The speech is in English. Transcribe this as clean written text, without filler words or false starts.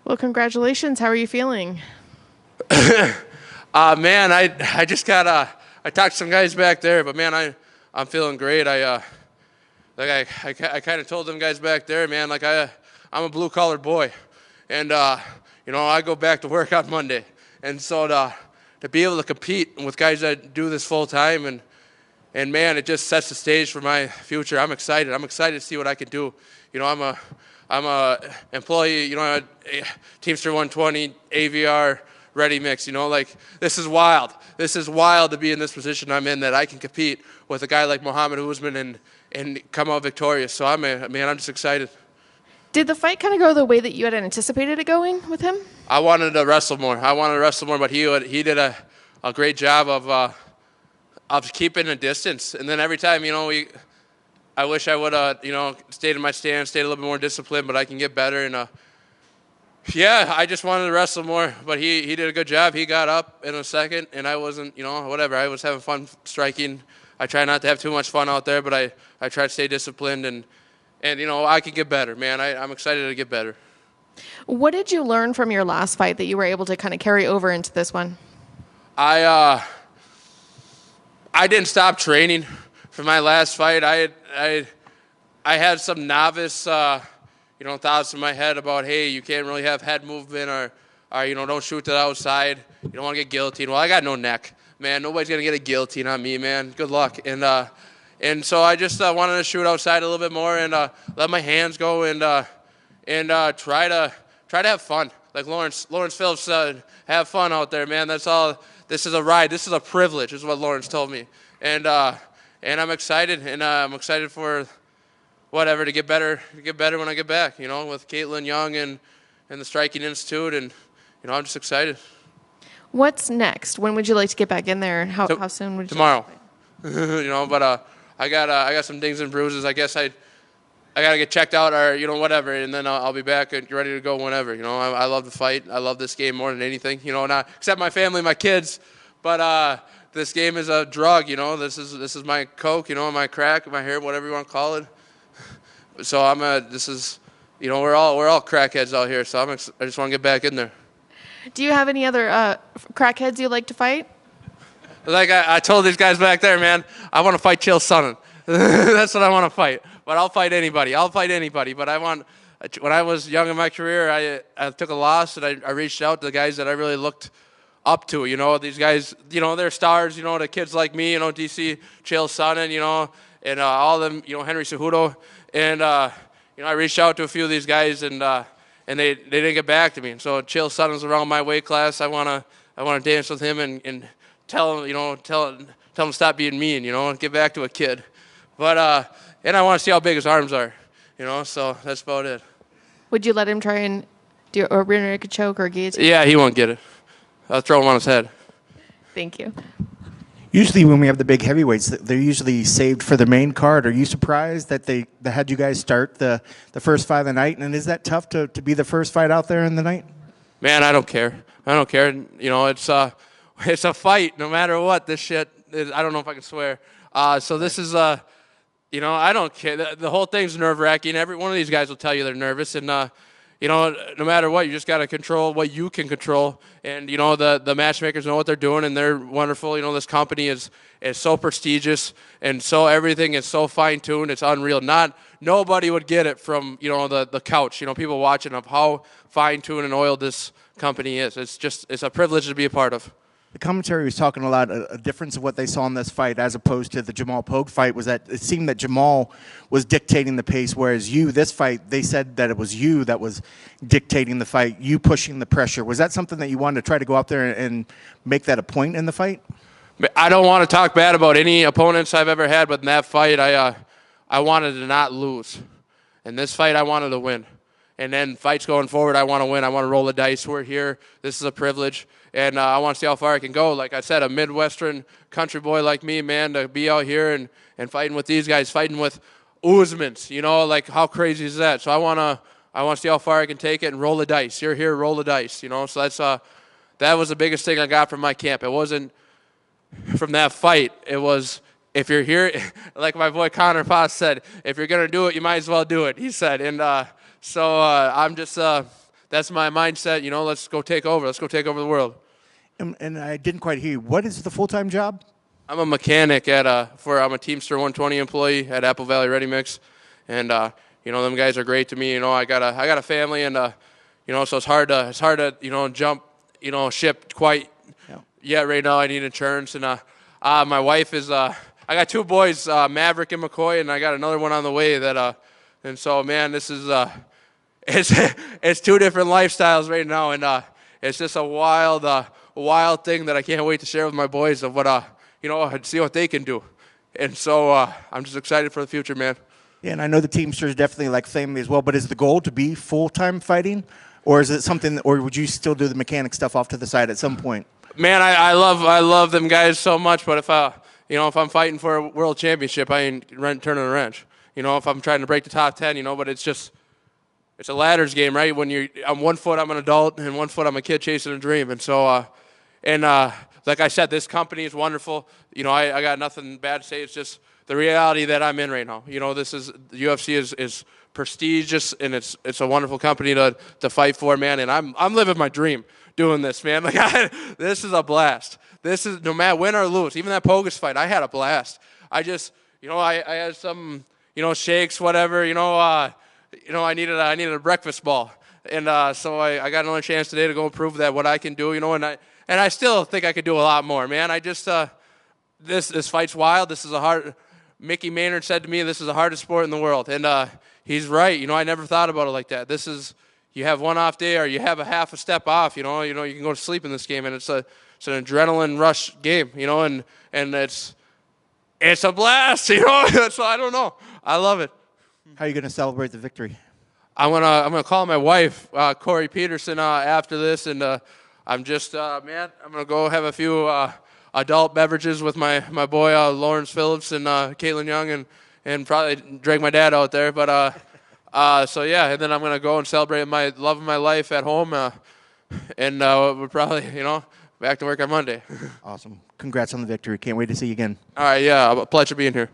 Well, congratulations. How are you feeling? Man, I just got I talked to some guys back there, but man, I'm feeling great. I kind of told them guys back there, man, I'm a blue collar boy, and I go back to work on Monday, and so to be able to compete with guys that do this full time and man, it just sets the stage for my future. I'm excited. I'm excited to see what I can do. I'm a employee. Teamster 120, AVR, Ready Mix. This is wild. This is wild to be in this position I'm in, that I can compete with a guy like Muhammad Usman and come out victorious. So I'm just excited. Did the fight kind of go the way that you had anticipated it going with him? I wanted to wrestle more. But he did a great job of keeping a distance. And then every time, I wish I would have, stayed in my stance, stayed a little bit more disciplined, but I can get better. And I just wanted to wrestle more. But he did a good job. He got up in a second, and I wasn't, whatever. I was having fun striking. I try not to have too much fun out there, but I try to stay disciplined, and I can get better, man. I'm excited to get better. What did you learn from your last fight that you were able to kind of carry over into this one? I didn't stop training for my last fight. I had some novice, thoughts in my head about, hey, you can't really have head movement or don't shoot to the outside. You don't want to get guillotined. Well, I got no neck, man. Nobody's gonna get a guillotine on me, man. Good luck. And so I just wanted to shoot outside a little bit more and let my hands go and try to have fun. Like Lawrence Phillips said, have fun out there, man. That's all. This is a ride. This is a privilege, is what Lawrence told me. And I'm excited, and I'm excited for to get better when I get back, with Caitlin Young and the Striking Institute, and I'm just excited. What's next? When would you like to get back in there? How soon would you? Tomorrow. But I got some dings and bruises. I guess I got to get checked out or, whatever, and then I'll be back and ready to go whenever. I love the fight. I love this game more than anything, not except my family, my kids. But this game is a drug, This is my coke, my crack, my hair, whatever you want to call it. So we're all crackheads out here, so I just want to get back in there. Do you have any other crackheads you'd like to fight? Like I told these guys back there, man, I want to fight Chael Sonnen. That's what I want to fight. But I'll fight anybody. But when I was young in my career, I took a loss, and I reached out to the guys that I really looked up to. These guys, they're stars, the kids like me, DC, Chael Sonnen, and all of them, Henry Cejudo. And, I reached out to a few of these guys, and they didn't get back to me. And so Chael Sonnen's around my weight class. I want to dance with him and tell him to stop being mean, and get back to a kid. But and I want to see how big his arms are, so that's about it. Would you let him try and do a rear naked choke or guillotine? Yeah, he won't get it. I'll throw him on his head. Thank you. Usually when we have the big heavyweights, they're usually saved for the main card. Are you surprised that they had you guys start the first fight of the night? And is that tough to be the first fight out there in the night? Man, I don't care. It's a fight no matter what. This shit, I don't know if I can swear. So this is, I don't care. The whole thing's nerve-wracking. Every one of these guys will tell you they're nervous. And, no matter what, you just got to control what you can control. And, the matchmakers know what they're doing, and they're wonderful. This company is so prestigious, and so everything is so fine-tuned. It's unreal. Nobody would get it from, the couch. People watching of how fine-tuned and oiled this company is. It's a privilege to be a part of. The commentary was talking a lot. A difference of what they saw in this fight as opposed to the Jamal Pogue fight was that it seemed that Jamal was dictating the pace, whereas this fight, they said that it was you that was dictating the fight, you pushing the pressure. Was that something that you wanted to try to go out there and make that a point in the fight? I don't want to talk bad about any opponents I've ever had, but in that fight, I wanted to not lose. In this fight, I wanted to win. And then fights going forward, I want to win. I want to roll the dice. We're here. This is a privilege. And I want to see how far I can go. Like I said, a Midwestern country boy like me, man, to be out here and fighting with these guys, fighting with Usmans, how crazy is that? So I want to see how far I can take it and roll the dice. You're here, roll the dice, So that was the biggest thing I got from my camp. It wasn't from that fight. It was, if you're here, like my boy Connor Foss said, if you're going to do it, you might as well do it, he said. And so I'm just that's my mindset. You know, let's go take over. Let's go take over the world. And I didn't quite hear you. What is the full-time job? I'm a mechanic I'm a Teamster 120 employee at Apple Valley Ready Mix, and you know, them guys are great to me. You know, I got a family, and you know, so it's hard to you know, jump, you know, ship quite yet right now. I need insurance, and my wife is I got 2 boys, Maverick and McCoy, and I got another one on the way that and so man, this is it's 2 different lifestyles right now, and it's just a wild thing that I can't wait to share with my boys of what you know, see what they can do. And so I'm just excited for the future, man. Yeah, and I know the Teamsters definitely like family as well, but is the goal to be full-time fighting? Or is it something, or would you still do the mechanic stuff off to the side at some point? Man, I love them guys so much, but if you know, if I'm fighting for a world championship, I ain't turning a wrench. You know, if I'm trying to break the top 10, you know, but it's a ladders game, right? When on one foot I'm an adult, and one foot I'm a kid chasing a dream. And so like I said, this company is wonderful. You know, I got nothing bad to say. It's just the reality that I'm in right now. You know, the UFC is prestigious, and it's a wonderful company to fight for, man. And I'm living my dream doing this, man. Like this is a blast. This is, no matter win or lose, even that Pogus fight, I had a blast. I just, you know, I had some, you know, shakes, whatever. You know, I needed a breakfast ball, and so I got another chance today to go prove that what I can do. You know, and I still think I could do a lot more, man. I just this fight's wild. This is a hard. Mickey Maynard said to me, "This is the hardest sport in the world," and he's right. You know, I never thought about it like that. This is, you have one off day, or you have a half a step off. You know, you can go to sleep in this game, and it's an adrenaline rush game. You know, and it's a blast. You know, so I don't know. I love it. How are you going to celebrate the victory? I'm gonna call my wife, Corey Petersen, after this, and I'm just man, I'm gonna go have a few adult beverages with my boy Lawrence Phillips and Caitlin Young, and probably drag my dad out there. But so yeah, and then I'm gonna go and celebrate my love of my life at home, and we're probably, you know, back to work on Monday. Awesome. Congrats on the victory. Can't wait to see you again. All right, yeah, a pleasure being here.